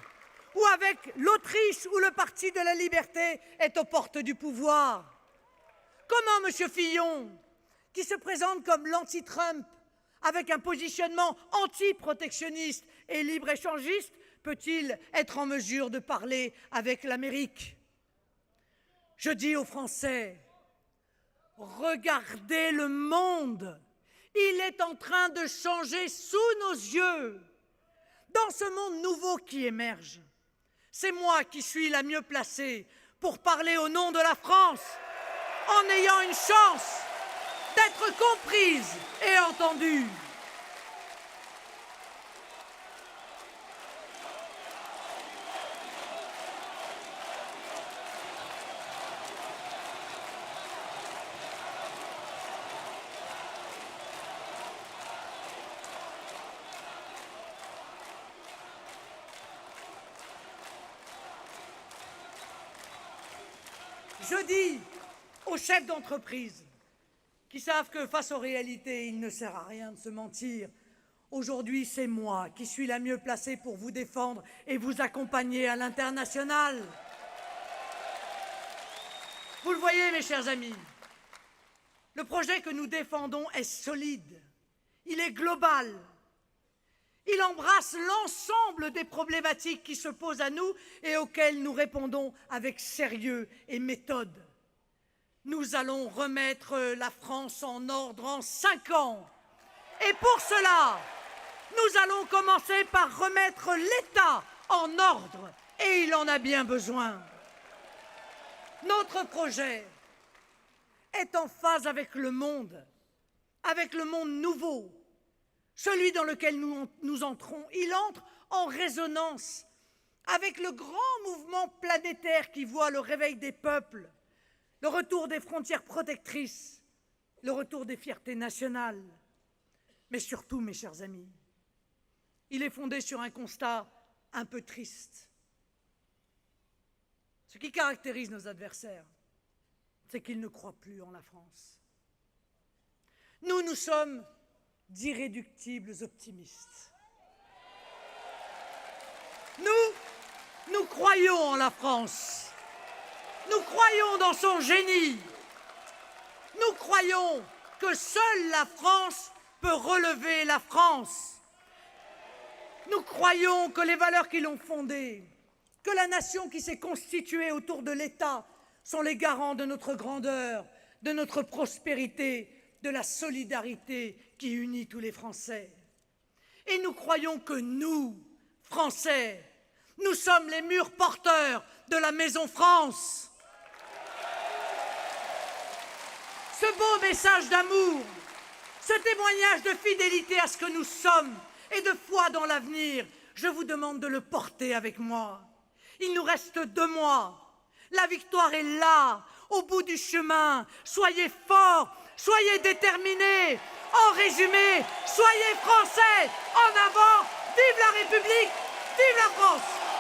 ou avec l'Autriche où le Parti de la Liberté est aux portes du pouvoir. Comment M. Fillon, qui se présente comme l'anti-Trump, avec un positionnement anti-protectionniste et libre-échangiste, peut-il être en mesure de parler avec l'Amérique? Je dis aux Français, regardez le monde, il est en train de changer sous nos yeux. Dans ce monde nouveau qui émerge, c'est moi qui suis la mieux placée pour parler au nom de la France, en ayant une chance d'être comprise et entendue. Je dis aux chefs d'entreprise qui savent que face aux réalités, il ne sert à rien de se mentir. Aujourd'hui, c'est moi qui suis la mieux placée pour vous défendre et vous accompagner à l'international. Vous le voyez, mes chers amis, le projet que nous défendons est solide, il est global. Il embrasse l'ensemble des problématiques qui se posent à nous et auxquelles nous répondons avec sérieux et méthode. Nous allons remettre la France en ordre en 5 ans. Et pour cela, nous allons commencer par remettre l'État en ordre. Et il en a bien besoin. Notre projet est en phase avec le monde nouveau. Celui dans lequel nous entrons, il entre en résonance avec le grand mouvement planétaire qui voit le réveil des peuples, le retour des frontières protectrices, le retour des fiertés nationales. Mais surtout, mes chers amis, il est fondé sur un constat un peu triste. Ce qui caractérise nos adversaires, c'est qu'ils ne croient plus en la France. Nous sommes d'irréductibles optimistes. Nous croyons en la France. Nous croyons dans son génie. Nous croyons que seule la France peut relever la France. Nous croyons que les valeurs qui l'ont fondée, que la nation qui s'est constituée autour de l'État sont les garants de notre grandeur, de notre prospérité, de la solidarité qui unit tous les Français. Et nous croyons que nous, Français, nous sommes les murs porteurs de la Maison France. ce beau message d'amour, ce témoignage de fidélité à ce que nous sommes et de foi dans l'avenir, je vous demande de le porter avec moi. Il nous reste 2 mois. La victoire est là, au bout du chemin. Soyez forts, soyez déterminés. En résumé, soyez français. En avant, vive la République, vive la France.